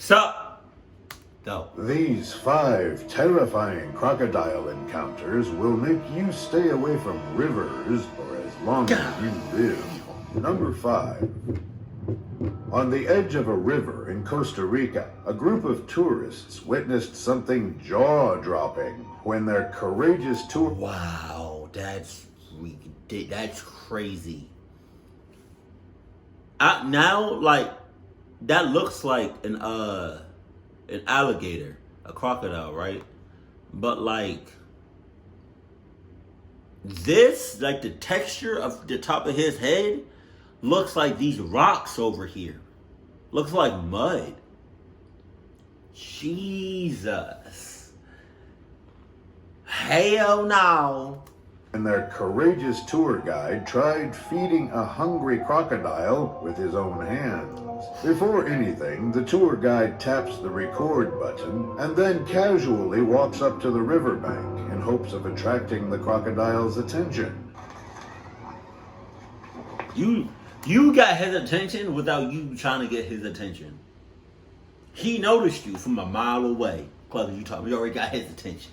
Sup? Go. These 5 terrifying crocodile encounters will make you stay away from rivers for as long as you live. Number 5. On the edge of a river in Costa Rica, a group of tourists witnessed something jaw-dropping when their courageous tour... Wow, that's crazy. Now, like, that looks like an alligator, a crocodile, right? But like this, like the texture of the top of his head looks like these rocks over here. Looks like mud. Jesus. Hell no. And their courageous tour guide tried feeding a hungry crocodile with his own hands. Before anything, the tour guide taps the record button and then casually walks up to the riverbank in hopes of attracting the crocodile's attention. You got his attention without you trying to get his attention. He noticed you from a mile away. Clever, you already got his attention.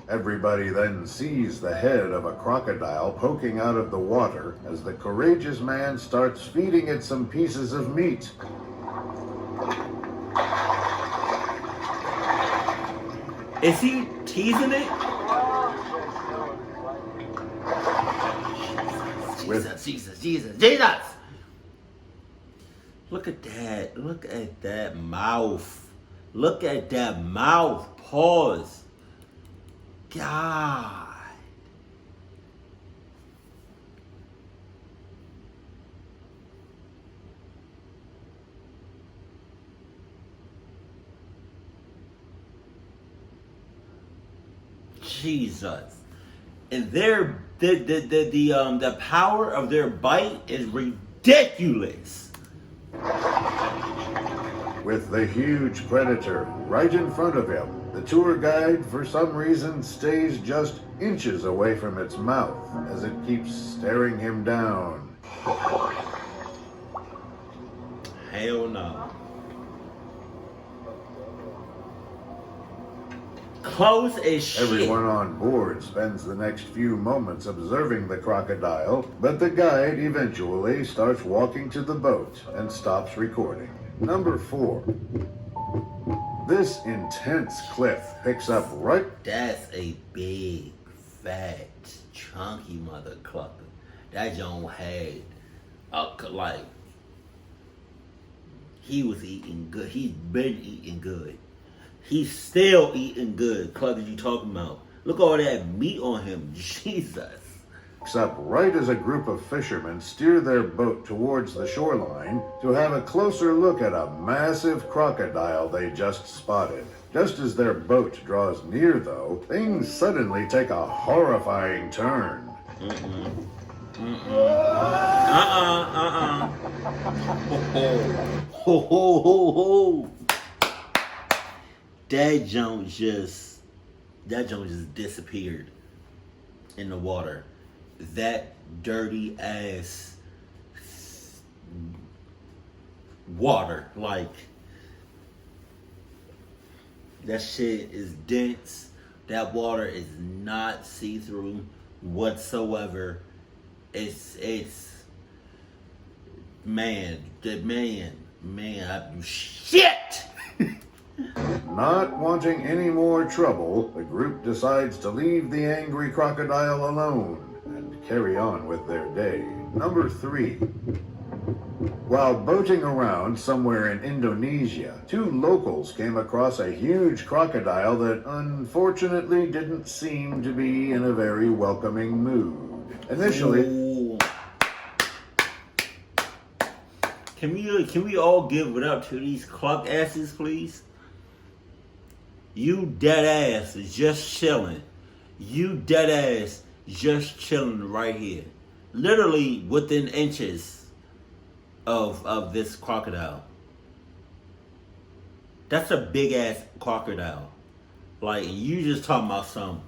Everybody then sees the head of a crocodile poking out of the water as the courageous man starts feeding it some pieces of meat. Is he teasing it? Jesus. Look at that. Look at that mouth. Look at that mouth. Pause. God. Jesus. And the power of their bite is ridiculous. With the huge predator right in front of him, the tour guide, for some reason, stays just inches away from its mouth as it keeps staring him down. Hell no. Close as shit. Everyone on board spends the next few moments observing the crocodile, but the guide eventually starts walking to the boat and stops recording. Number 4. This intense cliff picks up right... That's a big, fat, chunky mother clucker. That John had, like, he was eating good. He's been eating good. He's still eating good. Clucker, you talking about? Look at all that meat on him. Jesus. Picks up right as a group of fishermen steer their boat towards the shoreline to have a closer look at a massive crocodile they just spotted. Just as their boat draws near, though, things suddenly take a horrifying turn. Ho. That junk just disappeared in the water. That dirty ass water, like, that shit is dense. That water is not see-through whatsoever. It's shit. Not wanting any more trouble, the group decides to leave the angry crocodile alone and carry on with their day. Number 3. While boating around somewhere in Indonesia, 2 locals came across a huge crocodile that unfortunately didn't seem to be in a very welcoming mood. Initially... Ooh. Can we all give it up to these clock asses, please? You dead ass is just chilling. You dead ass just chilling right here. Literally within inches of this crocodile. That's a big ass crocodile. Like, you just talking about something.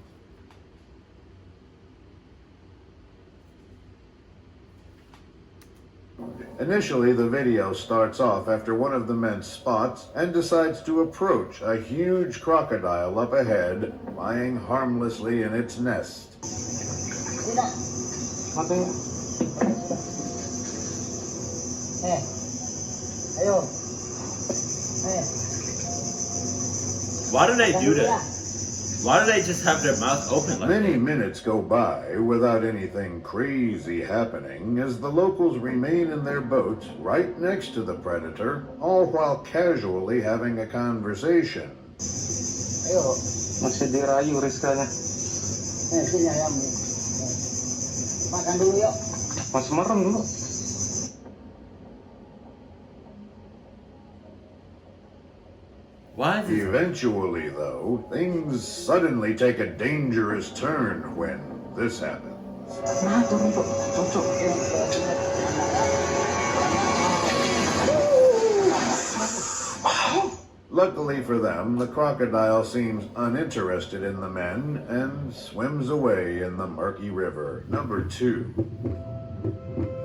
Initially, the video starts off after one of the men spots and decides to approach a huge crocodile up ahead, lying harmlessly in its nest. Why do they do that? Why do they just have their mouth open like Many that? minutes go by without anything crazy happening as the locals remain in their boats right next to the predator, all while casually having a conversation. Masih dirayu Rizkanya. Sini ayam. Makan dulu yuk. Mas merem dulu. Why is it? Eventually, though, things suddenly take a dangerous turn when this happens. Nah, turun Cok. Cocok. Luckily for them, the crocodile seems uninterested in the men and swims away in the murky river. Number 2.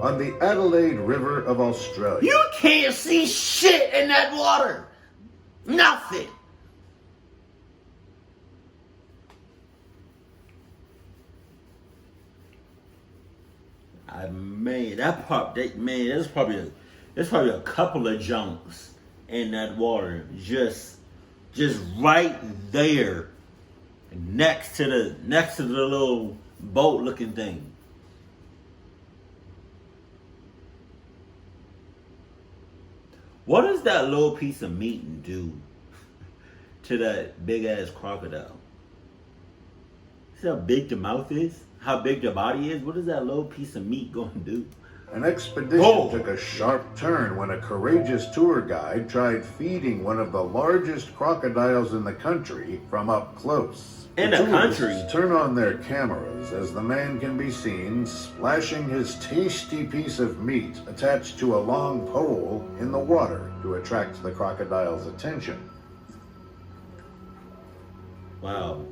On the Adelaide River of Australia. You can't see shit in that water. Nothing. That part. There's probably a couple of junks in that water, just right there, next to the little boat looking thing. What does that little piece of meat do to that big ass crocodile? See how big the mouth is? How big the body is? What is that little piece of meat going to do? An expedition Oh. took a sharp turn when a courageous tour guide tried feeding one of the largest crocodiles in the country from up close. In the tourists country? turn on their cameras as the man can be seen splashing his tasty piece of meat attached to a long pole in the water to attract the crocodile's attention. Wow.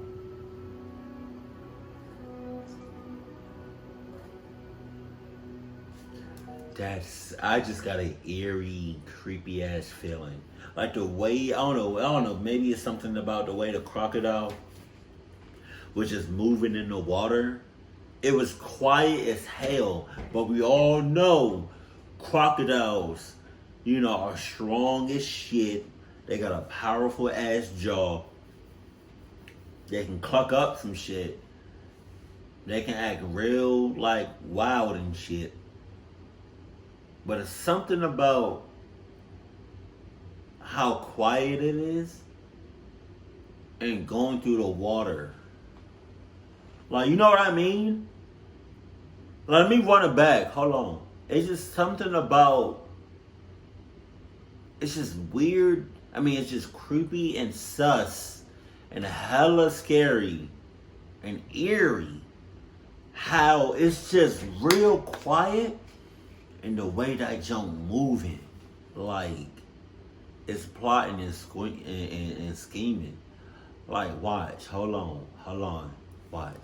I just got an eerie, creepy ass feeling. Like the way, I don't know, maybe it's something about the way the crocodile was just moving in the water. It was quiet as hell, but we all know crocodiles, are strong as shit. They got a powerful ass jaw. They can cluck up some shit. They can act real, wild and shit. But it's something about how quiet it is and going through the water. You know what I mean? Let me run it back. Hold on. It's just something about, it's just weird. It's just creepy and sus and hella scary and eerie. How it's just real quiet. And the way that junk moving, it's plotting and scheming. Watch, hold on, watch.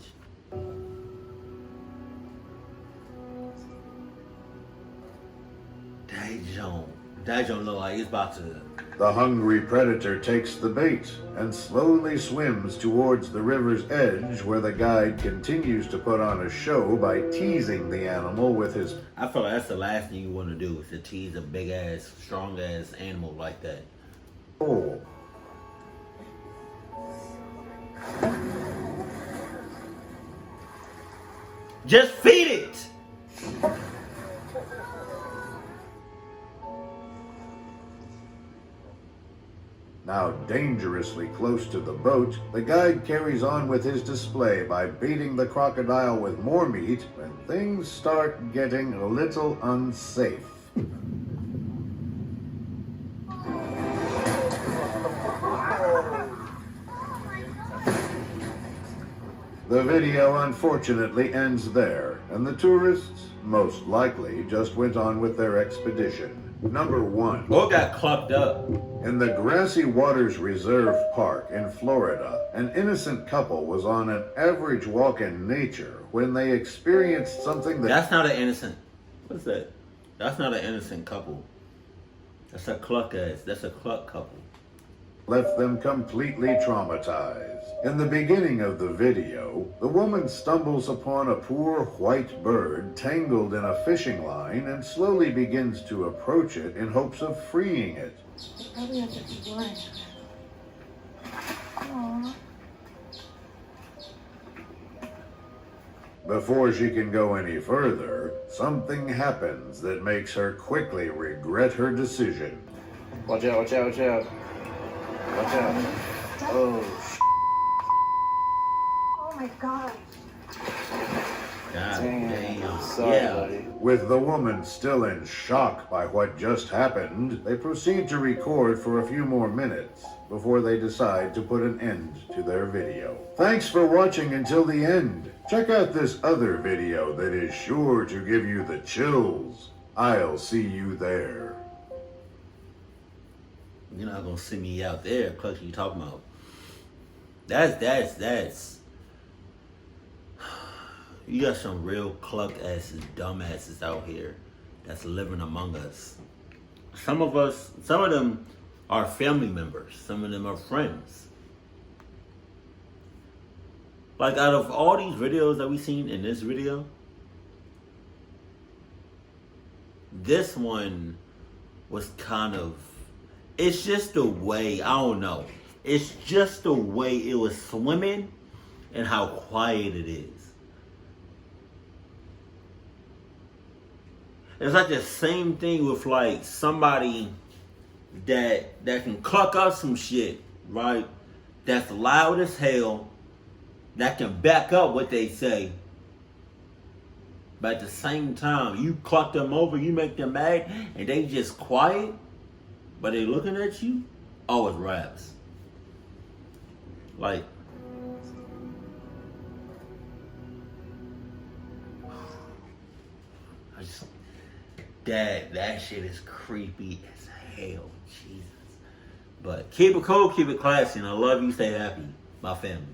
That junk look like it's about to. The hungry predator takes the bait and slowly swims towards the river's edge where the guide continues to put on a show by teasing the animal with his... I feel like that's the last thing you want to do is to tease a big ass, strong ass animal like that. pole. Just feed it! Now dangerously close to the boat, the guide carries on with his display by baiting the crocodile with more meat when things start getting a little unsafe. The video unfortunately ends there, and the tourists, most likely, just went on with their expedition. Number 1. Or got clucked up. In the Grassy Waters Reserve Park in Florida, an innocent couple was on an average walk in nature when they experienced something that... That's not an innocent. What's that? That's not an innocent couple. That's a cluck ass. That's a cluck couple. Left them completely traumatized. In the beginning of the video, the woman stumbles upon a poor white bird tangled in a fishing line and slowly begins to approach it in hopes of freeing it. Probably have to keep worrying. Aww. Before she can go any further, something happens that makes her quickly regret her decision. Watch out, watch out, watch out. Watch out. Oh, Oh my god. God damn. damn. Sorry, Yeah. buddy. With the woman still in shock by what just happened, they proceed to record for a few more minutes before they decide to put an end to their video. Thanks for watching until the end. Check out this other video that is sure to give you the chills. I'll see you there. You're not gonna see me out there, Cluck, you talking about. That's you got some real cluck asses, dumb asses out here that's living among us. Some of them are family members, some of them are friends. Like, out of all these videos that we seen in this video, this one was kind of, it's just the way, I don't know. It's just the way it was swimming and how quiet it is. It's like the same thing with like somebody that can cluck up some shit, right? That's loud as hell, that can back up what they say. But at the same time, you cluck them over, you make them mad, and they just quiet, but they looking at you, oh, it's raps. Like, I just, that shit is creepy as hell, Jesus. But keep it cool, keep it classy, and I love you, stay happy, my family.